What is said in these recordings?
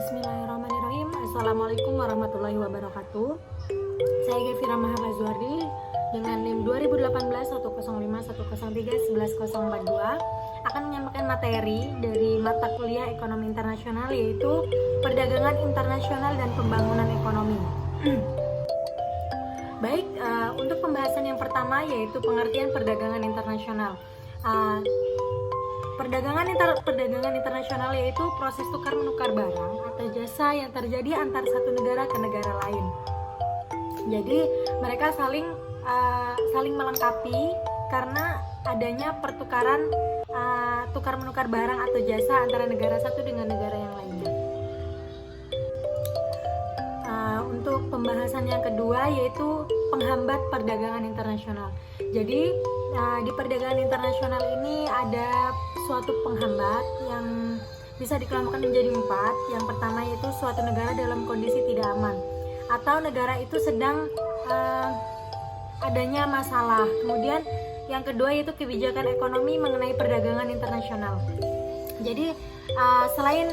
Bismillahirrahmanirrahim. Assalamualaikum warahmatullahi wabarakatuh. Saya Gevira Mahabazuardi dengan NIM 2018-105-103-11-042 akan menyampaikan materi dari mata kuliah Ekonomi Internasional, yaitu Perdagangan Internasional dan Pembangunan Ekonomi. Baik, untuk pembahasan yang pertama yaitu pengertian perdagangan internasional. Perdagangan internasional yaitu proses tukar menukar barang atau jasa yang terjadi antar satu negara ke negara lain. Jadi mereka saling melengkapi karena adanya pertukaran tukar menukar barang atau jasa antara negara satu dengan negara yang lainnya. Untuk pembahasan yang kedua yaitu penghambat perdagangan internasional. Jadi di perdagangan internasional ini ada suatu penghambat yang bisa dikelompokkan menjadi 4. Yang pertama yaitu suatu negara dalam kondisi tidak aman atau negara itu sedang adanya masalah. Kemudian yang kedua yaitu kebijakan ekonomi mengenai perdagangan internasional. Jadi selain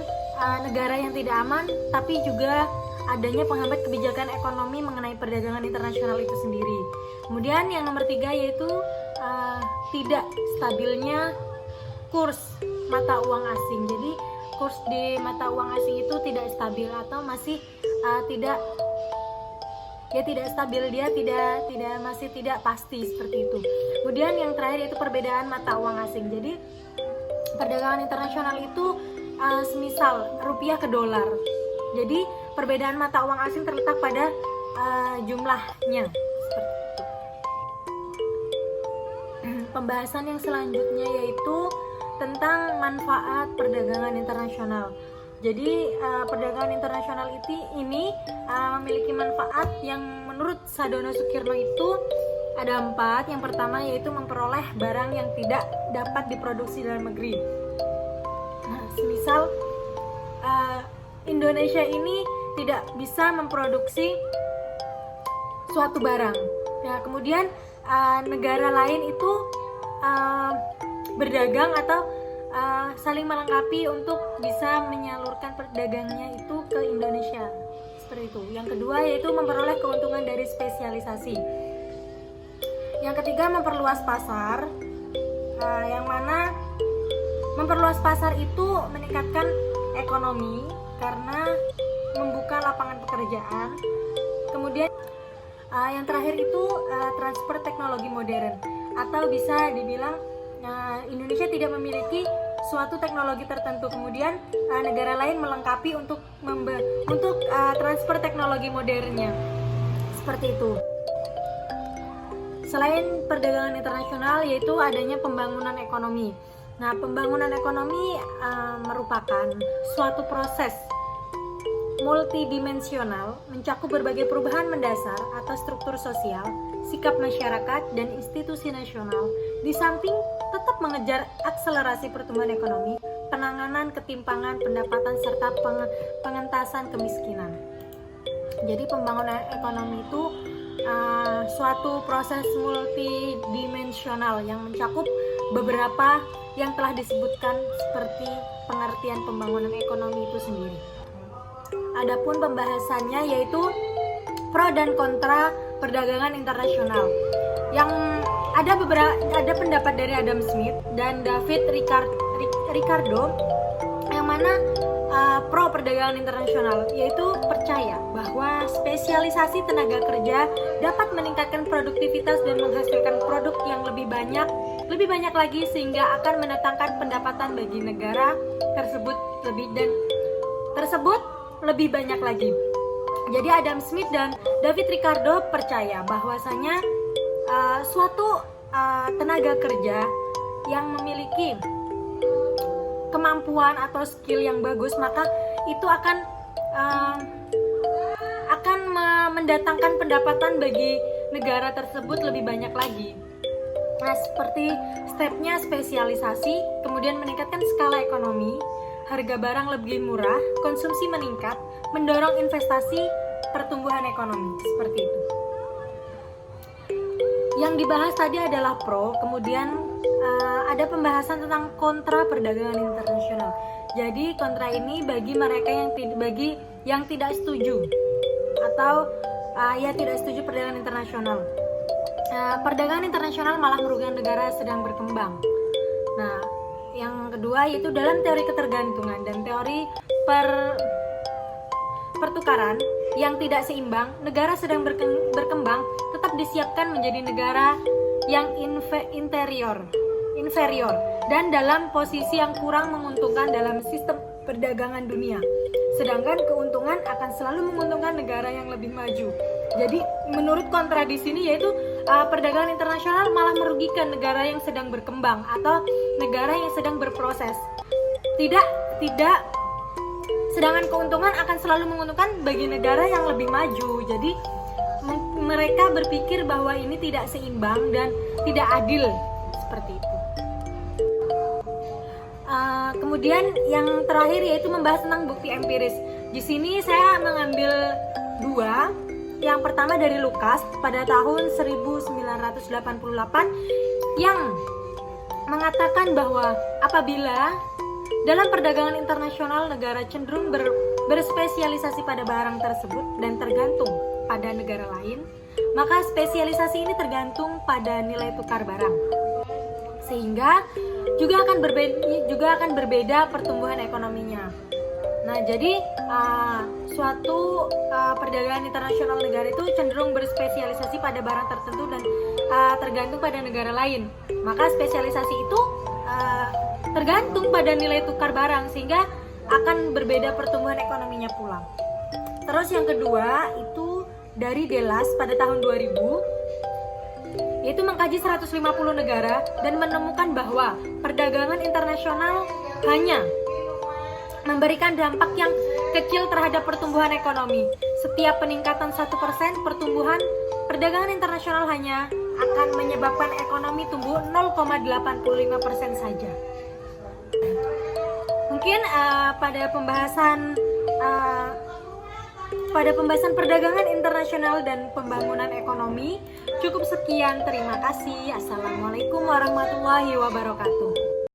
negara yang tidak aman, tapi juga adanya penghambat kebijakan ekonomi mengenai perdagangan internasional itu sendiri. Kemudian yang nomor 3 yaitu tidak stabilnya kurs mata uang asing. Jadi kurs di mata uang asing itu tidak stabil atau masih tidak stabil, dia masih tidak pasti seperti itu. Kemudian yang terakhir itu perbedaan mata uang asing. Jadi perdagangan internasional itu semisal rupiah ke dolar. Jadi perbedaan mata uang asing terletak pada jumlahnya. Pembahasan yang selanjutnya yaitu tentang manfaat perdagangan internasional. Jadi perdagangan internasional ini memiliki manfaat yang menurut Sadono Sukirno itu ada 4. Yang pertama yaitu memperoleh barang yang tidak dapat diproduksi dalam negeri. Semisal Indonesia ini tidak bisa memproduksi suatu barang. Nah, kemudian negara lain itu berdagang atau saling melengkapi untuk bisa menyalurkan perdagangnya itu ke Indonesia. Seperti itu. Yang kedua yaitu memperoleh keuntungan dari spesialisasi. Yang ketiga memperluas pasar, yang mana memperluas pasar itu meningkatkan ekonomi karena membuka lapangan pekerjaan. Kemudian yang terakhir itu transfer teknologi modern, atau bisa dibilang Indonesia tidak memiliki suatu teknologi tertentu, kemudian negara lain melengkapi untuk transfer teknologi modernnya. Seperti itu. Selain perdagangan internasional yaitu adanya pembangunan ekonomi. Nah, pembangunan ekonomi merupakan suatu proses multidimensional mencakup berbagai perubahan mendasar atas struktur sosial, sikap masyarakat, dan institusi nasional, di samping tetap mengejar akselerasi pertumbuhan ekonomi, penanganan ketimpangan pendapatan, serta pengentasan kemiskinan. Jadi pembangunan ekonomi itu suatu proses multidimensional yang mencakup beberapa yang telah disebutkan seperti pengertian pembangunan ekonomi itu sendiri. Adapun pembahasannya yaitu pro dan kontra perdagangan internasional. Yang ada pendapat dari Adam Smith dan David Ricardo yang mana pro perdagangan internasional, yaitu percaya bahwa spesialisasi tenaga kerja dapat meningkatkan produktivitas dan menghasilkan produk yang lebih banyak lagi, sehingga akan mendatangkan pendapatan bagi negara tersebut lebih banyak lagi. Jadi Adam Smith dan David Ricardo percaya bahwasanya suatu tenaga kerja yang memiliki kemampuan atau skill yang bagus, maka itu akan mendatangkan pendapatan bagi negara tersebut lebih banyak lagi. Nah, seperti stepnya spesialisasi, kemudian meningkatkan skala ekonomi, harga barang lebih murah, konsumsi meningkat, mendorong investasi, pertumbuhan ekonomi, seperti itu. Yang dibahas tadi adalah pro, kemudian ada pembahasan tentang kontra perdagangan internasional. Jadi kontra ini bagi mereka yang tidak setuju atau tidak setuju perdagangan internasional. Perdagangan internasional malah merugikan negara sedang berkembang. Nah, yang kedua yaitu dalam teori ketergantungan dan teori pertukaran yang tidak seimbang, negara sedang berkembang tetap disiapkan menjadi negara yang inferior dan dalam posisi yang kurang menguntungkan dalam sistem perdagangan dunia. Sedangkan keuntungan akan selalu menguntungkan negara yang lebih maju. Jadi menurut kontra di sini yaitu perdagangan internasional malah merugikan negara yang sedang berkembang atau negara yang sedang berproses. Tidak, sedangkan keuntungan akan selalu menguntungkan bagi negara yang lebih maju. Jadi mereka berpikir bahwa ini tidak seimbang dan tidak adil seperti itu. Kemudian yang terakhir yaitu membahas tentang bukti empiris. Di sini saya mengambil dua. Yang pertama dari Lukas pada tahun 1988 yang mengatakan bahwa apabila dalam perdagangan internasional negara cenderung berspesialisasi pada barang tersebut dan tergantung pada negara lain, maka spesialisasi ini tergantung pada nilai tukar barang. Sehingga juga akan berbeda pertumbuhan ekonominya. Nah, jadi suatu perdagangan internasional negara itu cenderung berspesialisasi pada barang tertentu dan tergantung pada negara lain. Maka spesialisasi itu tergantung pada nilai tukar barang sehingga akan berbeda pertumbuhan ekonominya pula. Terus yang kedua itu dari Delas pada tahun 2000, yaitu mengkaji 150 negara dan menemukan bahwa perdagangan internasional hanya memberikan dampak yang kecil terhadap pertumbuhan ekonomi. Setiap peningkatan 1% pertumbuhan perdagangan internasional hanya akan menyebabkan ekonomi tumbuh 0,85% saja. Mungkin pada pembahasan perdagangan internasional dan pembangunan ekonomi cukup sekian. Terima kasih. Assalamualaikum warahmatullahi wabarakatuh.